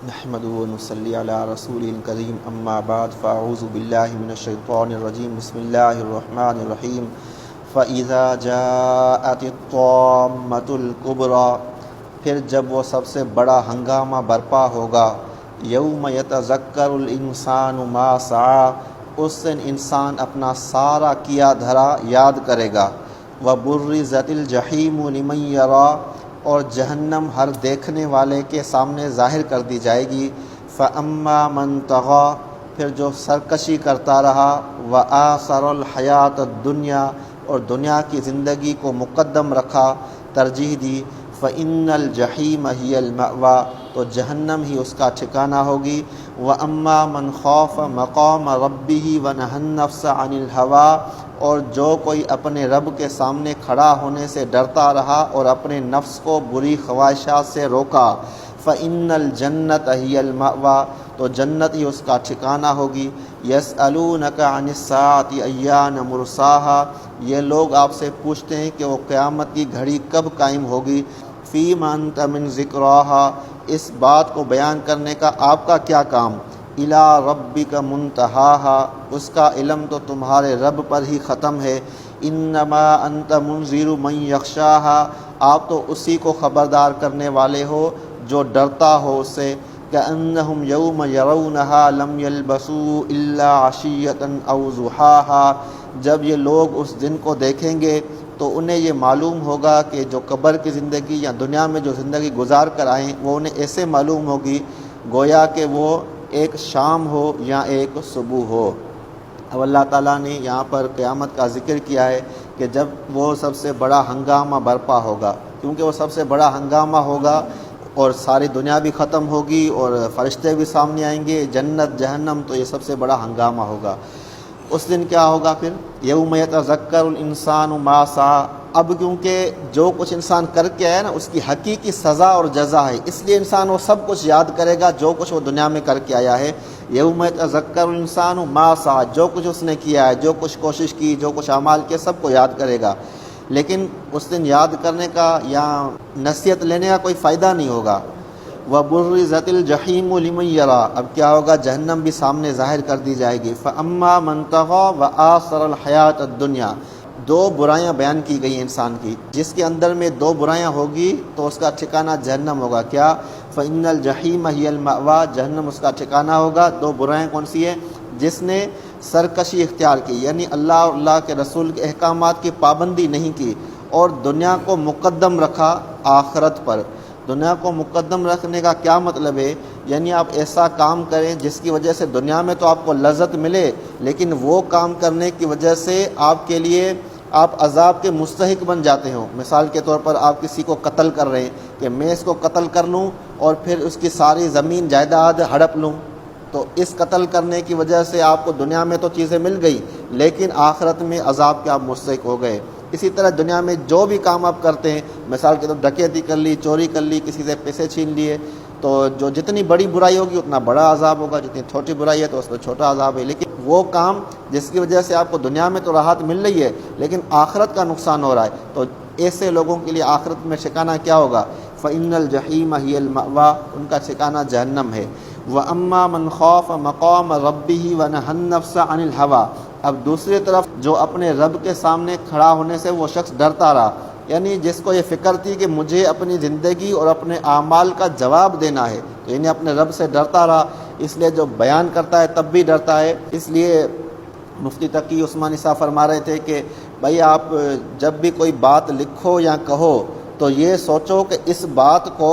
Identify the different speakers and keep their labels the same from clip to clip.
Speaker 1: نحمد و نصلی علی رسول کریم اما بعد فاعوذ باللہ من الشیطان الرجیم بسم اللہ الرحمن الرحیم فَإِذَا جَاءَتِ الطَّامَّةُ الْكُبْرَى پھر جب وہ سب سے بڑا ہنگامہ برپا ہوگا، یوم یتذکر الانسان ما سعی، اس دن انسان اپنا سارا کیا دھرا یاد کرے گا، وَبُرِّزَتِ الْجَحِیمُ لِمَن یَرَى، اور جہنم ہر دیکھنے والے کے سامنے ظاہر کر دی جائے گی، فَأَمَّا مَن طَغَى، پھر جو سرکشی کرتا رہا، وَآثَرَ الْحَیَاةَ الدُّنْیَا، اور دنیا کی زندگی کو مقدم رکھا، ترجیح دی، فَإِنَّ الْجَحِیمَ هِیَ الْمَأْوَى، تو جہنم ہی اس کا ٹھکانہ ہوگی، وَأَمَّا مَنْ خَافَ مَقَامَ رَبِّهِ وَنَهَى النَّفْسَ عَنِ الْهَوَىٰ، اور جو کوئی اپنے رب کے سامنے کھڑا ہونے سے ڈرتا رہا اور اپنے نفس کو بری خواہشات سے روکا، فَإِنَّ الْجَنَّةَ هِیَ الْمَأْوَىٰ، تو جنت ہی اس کا ٹھکانہ ہوگی، يَسْأَلُونَكَ عَنِ السَّاعَةِ أَيَّانَ مُرْسَاهَا، یہ لوگ آپ سے پوچھتے ہیں کہ وہ قیامت کی گھڑی کب قائم ہوگی، فِيمَ أَنْتَ مِنْ ذِكْرَاهَا، اس بات کو بیان کرنے کا آپ کا کیا کام، اِلَىٰ رَبِّكَ مُنْتَهَاهَا، اس کا علم تو تمہارے رب پر ہی ختم ہے، اِنَّمَا أَنْتَ مُنْذِرُ مَنْ يَخْشَاهَا، آپ تو اسی کو خبردار کرنے والے ہو جو ڈرتا ہو اس سے، كَأَنَّهُمْ يَوْمَ يَرَوْنَهَا لَمْ يَلْبَثُوا إِلَّا عَشِيَّةً أَوْ ضُحَاهَا، جب یہ لوگ اس دن کو دیکھیں گے تو انہیں یہ معلوم ہوگا کہ جو قبر کی زندگی یا دنیا میں جو زندگی گزار کر آئیں وہ انہیں ایسے معلوم ہوگی گویا کہ وہ ایک شام ہو یا ایک صبح ہو۔ اب اللہ تعالیٰ نے یہاں پر قیامت کا ذکر کیا ہے کہ جب وہ سب سے بڑا ہنگامہ برپا ہوگا، کیونکہ وہ سب سے بڑا ہنگامہ ہوگا اور ساری دنیا بھی ختم ہوگی اور فرشتے بھی سامنے آئیں گے، جنت جہنم، تو یہ سب سے بڑا ہنگامہ ہوگا۔ اس دن کیا ہوگا پھر، یوم یتذکر الانسان ما سعی، اب کیونکہ جو کچھ انسان کر کے آیا نا اس کی حقیقی سزا اور جزا ہے، اس لیے انسان وہ سب کچھ یاد کرے گا جو کچھ وہ دنیا میں کر کے آیا ہے، یوم یتذکر الانسان ما سعی، جو کچھ اس نے کیا ہے، جو کچھ کوشش کی، جو کچھ اعمال کیے، سب کو یاد کرے گا، لیکن اس دن یاد کرنے کا یا نصیحت لینے کا کوئی فائدہ نہیں ہوگا۔ وَبُرِّزَتِ الْجَحِیمُ لِمَن یَرَىٰ، اب کیا ہوگا، جہنم بھی سامنے ظاہر کر دی جائے گی، فَأَمَّا مَن طَغَىٰ وَآثَرَ الْحَیَاةَ الدُّنْیَا، دو برائیاں بیان کی گئی ہیں انسان کی، جس کے اندر میں دو برائیاں ہوگی تو اس کا ٹھکانہ جہنم ہوگا، کیا، فَإِنَّ الْجَحِیمَ هِیَ الْمَأْوَىٰ، جہنم اس کا ٹھکانہ ہوگا۔ دو برائیاں کون سی ہیں، جس نے سرکشی اختیار کی، یعنی اللہ اور اللہ کے رسول کے احکامات کی پابندی نہیں کی اور دنیا کو مقدم رکھا آخرت پر۔ دنیا کو مقدم رکھنے کا کیا مطلب ہے، یعنی آپ ایسا کام کریں جس کی وجہ سے دنیا میں تو آپ کو لذت ملے، لیکن وہ کام کرنے کی وجہ سے آپ کے لیے آپ عذاب کے مستحق بن جاتے ہو۔ مثال کے طور پر آپ کسی کو قتل کر رہے ہیں کہ میں اس کو قتل کر لوں اور پھر اس کی ساری زمین جائیداد ہڑپ لوں، تو اس قتل کرنے کی وجہ سے آپ کو دنیا میں تو چیزیں مل گئی لیکن آخرت میں عذاب کے آپ مستحق ہو گئے۔ اسی طرح دنیا میں جو بھی کام آپ کرتے ہیں، مثال کے طور پر ڈکیتی کر لی، چوری کر لی، کسی سے پیسے چھین لیے، تو جو جتنی بڑی برائی ہوگی اتنا بڑا عذاب ہوگا، جتنی چھوٹی برائی ہے تو اس میں چھوٹا عذاب ہے، لیکن وہ کام جس کی وجہ سے آپ کو دنیا میں تو راحت مل رہی ہے لیکن آخرت کا نقصان ہو رہا ہے، تو ایسے لوگوں کے لیے آخرت میں ٹھکانہ کیا ہوگا، فَإِنَّ الْجَحِیمَ هِیَ الْمَأْوَىٰ، ان کا ٹھکانہ جہنم ہے۔ وَأَمَّا مَنْ خَافَ مَقَامَ رَبِّهِ وَنَهَى النَّفْسَ عَنِ الْهَوَىٰ، اب دوسری طرف جو اپنے رب کے سامنے کھڑا ہونے سے وہ شخص ڈرتا رہا، یعنی جس کو یہ فکر تھی کہ مجھے اپنی زندگی اور اپنے اعمال کا جواب دینا ہے، تو یعنی اپنے رب سے ڈرتا رہا، اس لیے جو بیان کرتا ہے تب بھی ڈرتا ہے۔ اس لیے مفتی تقی عثمانی صاحب فرما رہے تھے کہ بھائی آپ جب بھی کوئی بات لکھو یا کہو تو یہ سوچو کہ اس بات کو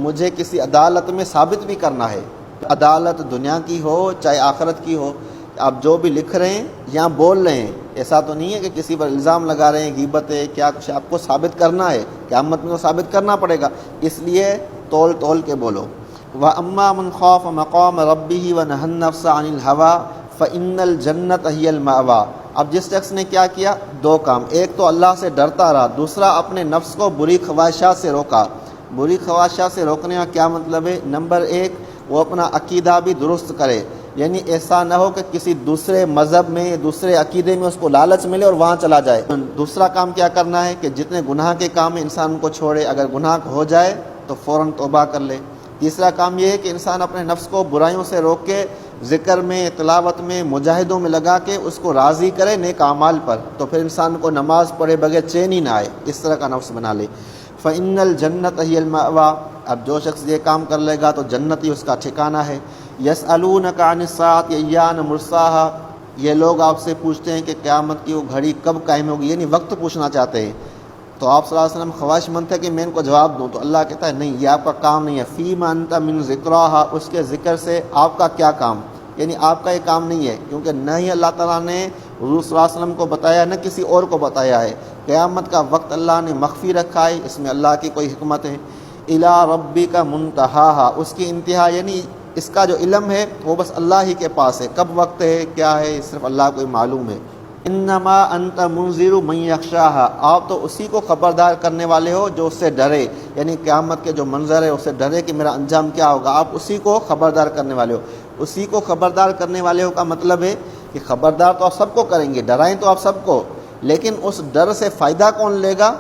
Speaker 1: مجھے کسی عدالت میں ثابت بھی کرنا ہے، عدالت دنیا کی ہو چاہے آخرت کی ہو، آپ جو بھی لکھ رہے ہیں یا بول رہے ہیں ایسا تو نہیں ہے کہ کسی پر الزام لگا رہے ہیں، غیبت ہے، کیا کچھ آپ کو ثابت کرنا ہے، قیامت میں تو ثابت کرنا پڑے گا، اس لیے تول تول کے بولو۔ وَأَمَّا مَنْ خَافَ مَقَامَ رَبِّهِ وَنَهَى النَّفْسَ عَنِ الْهَوَىٰ فَإِنَّ الْجَنَّةَ هِیَ الْمَأْوَىٰ، اب جس شخص نے کیا کیا، دو کام، ایک تو اللہ سے ڈرتا رہا، دوسرا اپنے نفس کو بری خواہشات سے روکا۔ بری خواہشات سے روکنے کا کیا مطلب ہے، نمبر ایک وہ اپنا عقیدہ بھی درست کرے، یعنی ایسا نہ ہو کہ کسی دوسرے مذہب میں دوسرے عقیدے میں اس کو لالچ ملے اور وہاں چلا جائے۔ دوسرا کام کیا کرنا ہے کہ جتنے گناہ کے کام ہیں انسان کو چھوڑے، اگر گناہ ہو جائے تو فوراً توبہ کر لے، تیسرا کام یہ ہے کہ انسان اپنے نفس کو برائیوں سے روک کے ذکر میں، تلاوت میں، مجاہدوں میں لگا کے اس کو راضی کرے نیک اعمال پر، تو پھر انسان کو نماز پڑھے بغیر چین ہی نہ آئے، اس طرح کا نفس بنا لے۔ فَإِنَّ الْجَنَّةَ هِيَ الْمَأْوَىٰ، اب جو شخص یہ کام کر لے گا تو جنت ہی اس کا ٹھکانہ ہے۔ يَسْأَلُونَكَ عَنِ السَّاعَةِ أَيَّانَ مُرْسَاهَا، یہ لوگ آپ سے پوچھتے ہیں کہ قیامت کی وہ گھڑی کب قائم ہوگی، یعنی وقت پوچھنا چاہتے ہیں۔ تو آپ صلی اللہ علیہ وسلم خواہش مند تھے کہ میں ان کو جواب دوں، تو اللہ کہتا ہے نہیں، یہ آپ کا کام نہیں ہے۔ فِيمَ أَنْتَ مِنْ ذِكْرَاهَا، اس کے ذکر سے آپ کا کیا کام، یعنی آپ کا یہ کام نہیں ہے، کیونکہ نہ ہی اللہ تعالیٰ نے حضور صلی اللہ علیہ وسلم کو بتایا، نہ کسی اور کو بتایا ہے۔ قیامت کا وقت اللہ نے مخفی رکھا ہے، اس میں اللہ کی کوئی حکمت ہے۔ إِلَىٰ رَبِّكَ مُنْتَهَاهَا، اس کی انتہا یعنی اس کا جو علم ہے وہ بس اللہ ہی کے پاس ہے، کب وقت ہے کیا ہے صرف اللہ کو ہی معلوم ہے۔ انما انت منذر من یخشاها، آپ تو اسی کو خبردار کرنے والے ہو جو اس سے ڈرے، یعنی قیامت کے جو منظر ہے اس سے ڈرے کہ میرا انجام کیا ہوگا، آپ اسی کو خبردار کرنے والے ہو۔ اسی کو خبردار کرنے والے ہو کا مطلب ہے کہ خبردار تو آپ سب کو کریں گے، ڈرائیں تو آپ سب کو، لیکن اس ڈر سے فائدہ کون لے گا؟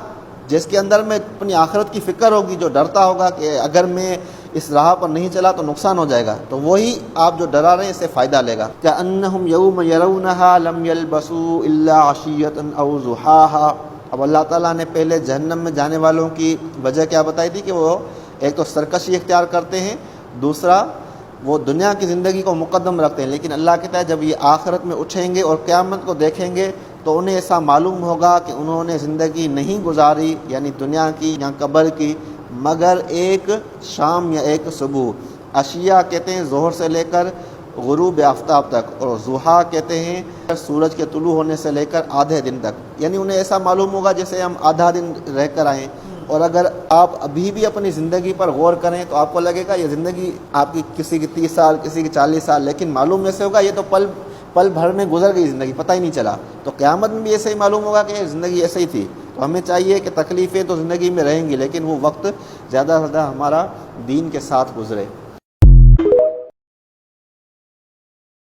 Speaker 1: جس کے اندر میں اپنی آخرت کی فکر ہوگی، جو ڈرتا ہوگا کہ اگر میں اس راہ پر نہیں چلا تو نقصان ہو جائے گا، تو وہی آپ جو ڈرا رہے ہیں اس سے فائدہ لے گا۔ كَأَنَّهُمْ يَوْمَ يَرَوْنَهَا لَمْ يَلْبَسُوا إِلَّا عَشِيَّةً أَوْ ضُحَاهَا۔ اب اللہ تعالیٰ نے پہلے جہنم میں جانے والوں کی وجہ کیا بتائی تھی کہ وہ ایک تو سرکشی اختیار کرتے ہیں، دوسرا وہ دنیا کی زندگی کو مقدم رکھتے ہیں، لیکن اللہ کہتا ہے جب یہ آخرت میں اٹھیں گے اور قیامت کو دیکھیں گے تو انہیں ایسا معلوم ہوگا کہ انہوں نے زندگی نہیں گزاری، یعنی دنیا کی یا قبر کی، مگر ایک شام یا ایک صبح۔ عشیہ کہتے ہیں ظہر سے لے کر غروب آفتاب تک، اور ضحیٰ کہتے ہیں سورج کے طلوع ہونے سے لے کر آدھے دن تک، یعنی انہیں ایسا معلوم ہوگا جیسے ہم آدھا دن رہ کر آئیں۔ اور اگر آپ ابھی بھی اپنی زندگی پر غور کریں تو آپ کو لگے گا یہ زندگی آپ کی کسی کی 30 سال، کسی کی 40 سال، لیکن معلوم ایسے ہوگا یہ تو پل بھر میں گزر گئی زندگی، پتہ ہی نہیں چلا۔ تو قیامت میں بھی ایسے ہی معلوم ہوگا کہ زندگی ایسے ہی تھی۔ تو ہمیں چاہیے کہ تکلیفیں تو زندگی میں رہیں گی، لیکن وہ وقت زیادہ سے زیادہ ہمارا دین کے ساتھ گزرے۔